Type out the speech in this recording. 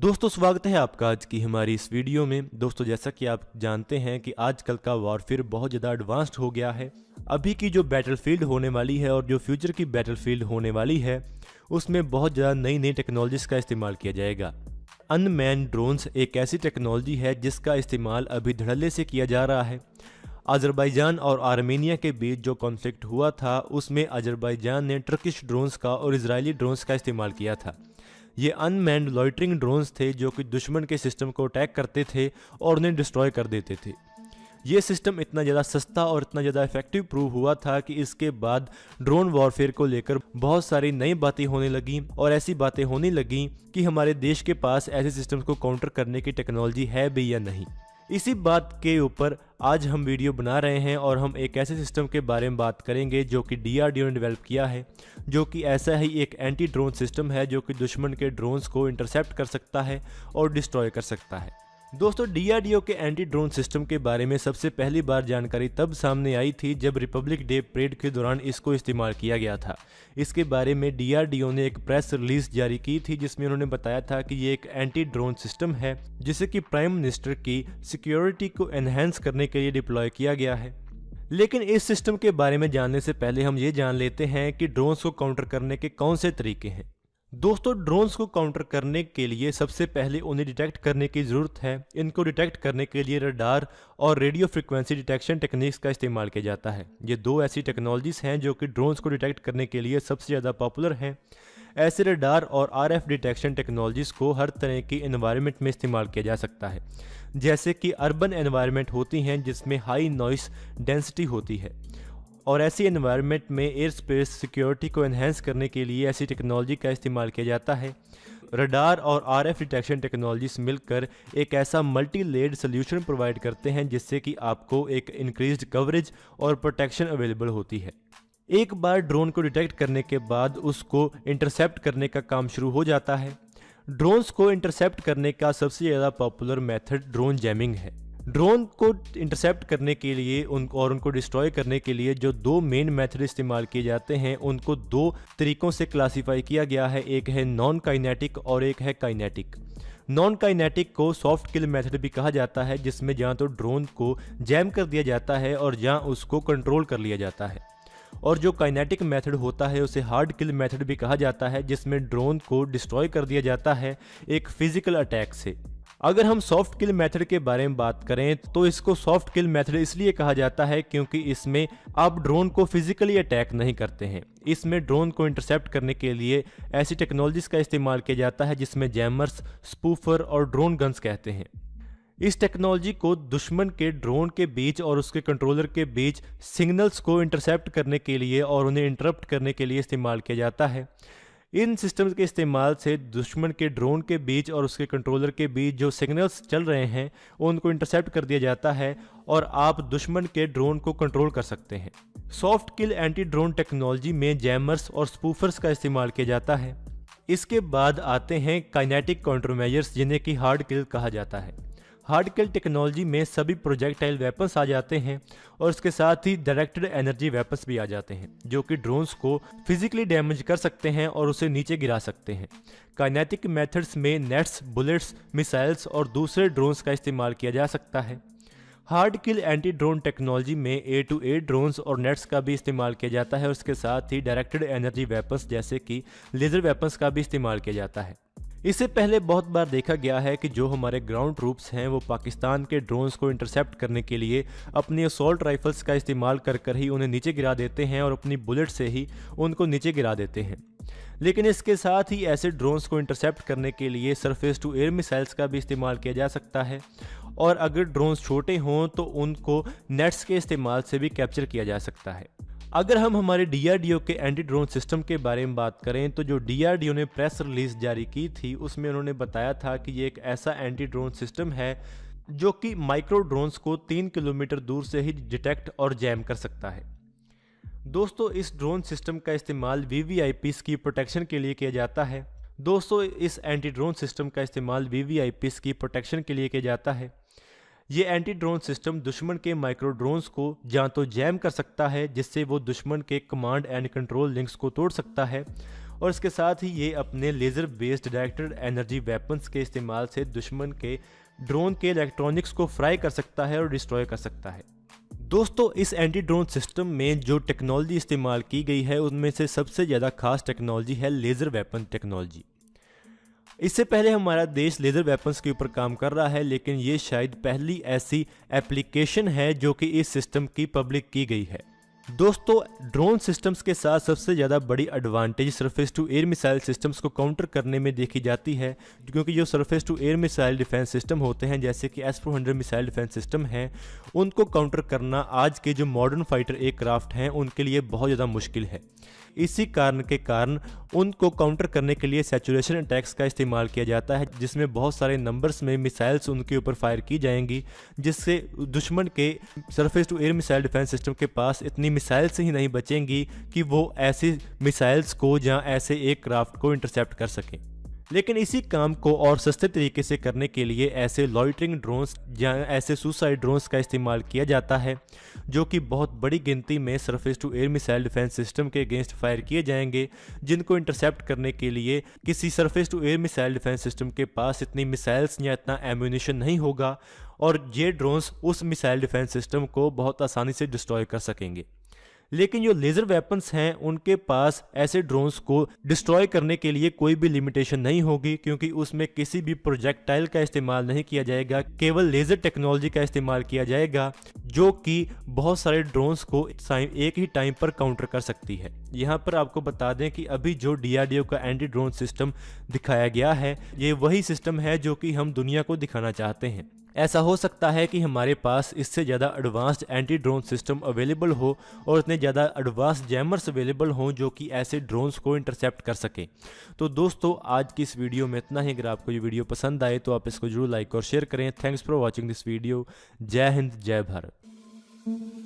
दोस्तों स्वागत है आपका आज की हमारी इस वीडियो में। दोस्तों जैसा कि आप जानते हैं कि आजकल का वॉरफेयर बहुत ज़्यादा एडवांस्ड हो गया है। अभी की जो बैटलफील्ड होने वाली है और जो फ्यूचर की बैटलफील्ड होने वाली है उसमें बहुत ज़्यादा नई नई टेक्नोलॉजीज़ का इस्तेमाल किया जाएगा। अनमैन्ड ड्रोन्स एक ऐसी टेक्नोलॉजी है जिसका इस्तेमाल अभी धड़ल्ले से किया जा रहा है। अज़रबैजान और आर्मेनिया के बीच जो कॉन्फ्लिक्ट हुआ था उसमें अज़रबैजान ने टर्किश ड्रोन्स का और इजरायली ड्रोन्स का इस्तेमाल किया था। ये अनमैन्ड लॉइटरिंग ड्रोन्स थे जो कि दुश्मन के सिस्टम को अटैक करते थे और उन्हें डिस्ट्रॉय कर देते थे। ये सिस्टम इतना ज़्यादा सस्ता और इतना ज़्यादा इफेक्टिव प्रूव हुआ था कि इसके बाद ड्रोन वॉरफेयर को लेकर बहुत सारी नई बातें होने लगीं और ऐसी बातें होने लगीं कि हमारे देश के पास ऐसे सिस्टम्स को काउंटर करने की टेक्नोलॉजी है भी या नहीं। इसी बात के ऊपर आज हम वीडियो बना रहे हैं और हम एक ऐसे सिस्टम के बारे में बात करेंगे जो कि DRDO ने डेवलप किया है, जो कि ऐसा ही एक एंटी ड्रोन सिस्टम है जो कि दुश्मन के ड्रोन्स को इंटरसेप्ट कर सकता है और डिस्ट्रॉय कर सकता है। दोस्तों DRDO के एंटी ड्रोन सिस्टम के बारे में सबसे पहली बार जानकारी तब सामने आई थी जब रिपब्लिक डे परेड के दौरान इसको इस्तेमाल किया गया था। इसके बारे में DRDO ने एक प्रेस रिलीज जारी की थी जिसमें उन्होंने बताया था कि ये एक एंटी ड्रोन सिस्टम है जिसे कि प्राइम मिनिस्टर की सिक्योरिटी को एनहेंस करने के लिए डिप्लॉय किया गया है। लेकिन इस सिस्टम के बारे में जानने से पहले हम ये जान लेते हैं कि ड्रोन्स को काउंटर करने के कौन से तरीके हैं। दोस्तों ड्रोन्स को काउंटर करने के लिए सबसे पहले उन्हें डिटेक्ट करने की ज़रूरत है। इनको डिटेक्ट करने के लिए रडार और रेडियो फ्रिक्वेंसी डिटेक्शन टेक्निक्स का इस्तेमाल किया जाता है। ये दो ऐसी टेक्नोलॉजीज़ हैं जो कि ड्रोन्स को डिटेक्ट करने के लिए सबसे ज़्यादा पॉपुलर हैं। ऐसे रडार और RF डिटेक्शन टेक्नोलॉजीज़ को हर तरह की एनवायरनमेंट में इस्तेमाल किया जा सकता है, जैसे कि अर्बन एनवायरनमेंट होती हैं जिसमें हाई नॉइस डेंसिटी होती है, और ऐसी एनवायरनमेंट में एयर स्पेस सिक्योरिटी को एनहेंस करने के लिए ऐसी टेक्नोलॉजी का इस्तेमाल किया जाता है। रडार और RF डिटेक्शन टेक्नोलॉजीज मिलकर एक ऐसा मल्टी लेयर्ड सोल्यूशन प्रोवाइड करते हैं जिससे कि आपको एक इंक्रीज्ड कवरेज और प्रोटेक्शन अवेलेबल होती है। एक बार ड्रोन को डिटेक्ट करने के बाद उसको इंटरसेप्ट करने का काम शुरू हो जाता है। ड्रोन्स को इंटरसेप्ट करने का सबसे ज़्यादा पॉपुलर मेथड ड्रोन जैमिंग है। ड्रोन को इंटरसेप्ट करने के लिए उनको डिस्ट्रॉय करने के लिए जो दो मेन मेथड इस्तेमाल किए जाते हैं उनको दो तरीकों से क्लासिफाई किया गया है। एक है नॉन काइनेटिक और एक है काइनेटिक। नॉन काइनेटिक को सॉफ्ट किल मेथड भी कहा जाता है, जिसमें जहाँ तो ड्रोन को जैम कर दिया जाता है और जहाँ उसको कंट्रोल कर लिया जाता है। और जो काइनेटिक मेथड होता है उसे हार्ड किल मेथड भी कहा जाता है, जिसमें ड्रोन को डिस्ट्रॉय कर दिया जाता है एक फिजिकल अटैक से। अगर हम सॉफ्ट किल मेथड के बारे में बात करें तो इसको सॉफ्ट किल मेथड इसलिए कहा जाता है क्योंकि इसमें आप ड्रोन को फिजिकली अटैक नहीं करते हैं। इसमें ड्रोन को इंटरसेप्ट करने के लिए ऐसी टेक्नोलॉजीज का इस्तेमाल किया जाता है जिसमें जैमर्स, स्पूफर और ड्रोन गन्स कहते हैं। इस टेक्नोलॉजी को दुश्मन के ड्रोन के बीच और उसके कंट्रोलर के बीच सिग्नल्स को इंटरसेप्ट करने के लिए और उन्हें इंटरप्ट करने के लिए इस्तेमाल किया जाता है। इन सिस्टम्स के इस्तेमाल से दुश्मन के ड्रोन के बीच और उसके कंट्रोलर के बीच जो सिग्नल्स चल रहे हैं उनको इंटरसेप्ट कर दिया जाता है और आप दुश्मन के ड्रोन को कंट्रोल कर सकते हैं। सॉफ्ट किल एंटी ड्रोन टेक्नोलॉजी में जैमर्स और स्पूफर्स का इस्तेमाल किया जाता है। इसके बाद आते हैं काइनेटिक काउंटर मेजर्स, जिन्हें कि हार्ड किल कहा जाता है। हार्ड किल टेक्नोलॉजी में सभी प्रोजेक्टाइल वेपन्स आ जाते हैं और इसके साथ ही डायरेक्टेड एनर्जी वेपन्स भी आ जाते हैं जो कि ड्रोन्स को फिजिकली डैमेज कर सकते हैं और उसे नीचे गिरा सकते हैं। काइनेटिक मेथड्स में नेट्स, बुलेट्स, मिसाइल्स और दूसरे ड्रोन्स का इस्तेमाल किया जा सकता है। हार्ड किल एंटी ड्रोन टेक्नोलॉजी में A2A ड्रोन्स और नेट्स का भी इस्तेमाल किया जाता है और इसके साथ ही डायरेक्टेड एनर्जी वेपन्स जैसे कि लेजर वेपन्स का भी इस्तेमाल किया जाता है। इससे पहले बहुत बार देखा गया है कि जो हमारे ग्राउंड ट्रूप्स हैं वो पाकिस्तान के ड्रोन्स को इंटरसेप्ट करने के लिए अपनी असॉल्ट राइफल्स का इस्तेमाल कर ही उन्हें नीचे गिरा देते हैं और अपनी बुलेट से ही उनको नीचे गिरा देते हैं। लेकिन इसके साथ ही ऐसे ड्रोन्स को इंटरसेप्ट करने के लिए सरफेस टू एयर मिसाइल्स का भी इस्तेमाल किया जा सकता है, और अगर ड्रोन्स छोटे हों तो उनको नेट्स के इस्तेमाल से भी कैप्चर किया जा सकता है। अगर हम हमारे DRDO के एंटी ड्रोन सिस्टम के बारे में बात करें तो जो DRDO ने प्रेस रिलीज जारी की थी उसमें उन्होंने बताया था कि ये एक ऐसा एंटी ड्रोन सिस्टम है जो कि माइक्रो ड्रोन्स को 3 किलोमीटर दूर से ही डिटेक्ट और जैम कर सकता है। दोस्तों इस ड्रोन सिस्टम का इस्तेमाल VVIPs की प्रोटेक्शन के लिए किया जाता है। दोस्तों इस एंटी ड्रोन सिस्टम का इस्तेमाल VVIPs की प्रोटेक्शन के लिए किया जाता है। ये एंटी ड्रोन सिस्टम दुश्मन के माइक्रो ड्रोन्स को या तो जैम कर सकता है जिससे वो दुश्मन के कमांड एंड कंट्रोल लिंक्स को तोड़ सकता है, और इसके साथ ही ये अपने laser based directed energy weapons के इस्तेमाल से दुश्मन के ड्रोन के इलेक्ट्रॉनिक्स को फ्राई कर सकता है और डिस्ट्रॉय कर सकता है। दोस्तों, इस एंटी ड्रोन सिस्टम में जो टेक्नोलॉजी इस्तेमाल की गई है उनमें से सबसे ज़्यादा खास टेक्नोलॉजी है लेज़र वेपन टेक्नोलॉजी। इससे पहले हमारा देश लेज़र वेपन्स के ऊपर काम कर रहा है, लेकिन ये शायद पहली ऐसी एप्लीकेशन है जो कि इस सिस्टम की पब्लिक की गई है। दोस्तों, ड्रोन सिस्टम्स के साथ सबसे ज़्यादा बड़ी advantage surface to air missile systems को काउंटर करने में देखी जाती है, क्योंकि जो surface to air missile defence system होते हैं जैसे कि S-400 मिसाइल डिफेंस सिस्टम हैं, उनको काउंटर करना आज के जो मॉडर्न फाइटर एयरक्राफ्ट हैं उनके लिए बहुत ज़्यादा मुश्किल है। इसी कारण उनको काउंटर करने के लिए सैचुरेशन अटैक्स का इस्तेमाल किया जाता है, जिसमें बहुत सारे नंबर्स में मिसाइल्स उनके ऊपर फायर की जाएंगी, जिससे दुश्मन के surface to air missile defence system के पास इतनी मिसाइल्स ही नहीं बचेंगी कि वो ऐसी मिसाइल्स को या ऐसे एयरक्राफ्ट को इंटरसेप्ट कर सकें। लेकिन इसी काम को और सस्ते तरीके से करने के लिए ऐसे लॉइटरिंग ड्रोन्स या ऐसे सुसाइड ड्रोन्स का इस्तेमाल किया जाता है, जो कि बहुत बड़ी गिनती में surface to air missile defence system के अगेंस्ट फायर किए जाएंगे, जिनको इंटरसेप्ट करने के लिए किसी surface to air missile defence system के पास इतनी मिसाइल्स या इतना एम्यूनिशन नहीं होगा, और ये ड्रोन्स उस मिसाइल डिफेंस सिस्टम को बहुत आसानी से डिस्ट्रॉय कर सकेंगे। लेकिन जो लेज़र वेपन्स हैं उनके पास ऐसे ड्रोन्स को डिस्ट्रॉय करने के लिए कोई भी लिमिटेशन नहीं होगी, क्योंकि उसमें किसी भी प्रोजेक्टाइल का इस्तेमाल नहीं किया जाएगा, केवल लेज़र टेक्नोलॉजी का इस्तेमाल किया जाएगा, जो कि बहुत सारे ड्रोन्स को एक ही टाइम पर काउंटर कर सकती है। यहाँ पर आपको बता दें कि अभी जो DRDO का एंटी ड्रोन सिस्टम दिखाया गया है, ये वही सिस्टम है जो कि हम दुनिया को दिखाना चाहते हैं। ऐसा हो सकता है कि हमारे पास इससे ज़्यादा advanced anti drone system available हो और इतने ज़्यादा एडवांस्ड जैमर्स अवेलेबल हों जो कि ऐसे ड्रोन्स को इंटरसेप्ट कर सकें। तो दोस्तों, आज की इस वीडियो में इतना ही। अगर आपको ये वीडियो पसंद आए तो आप इसको जरूर लाइक और शेयर करें। Thanks for watching this video. जय हिंद, जय भारत।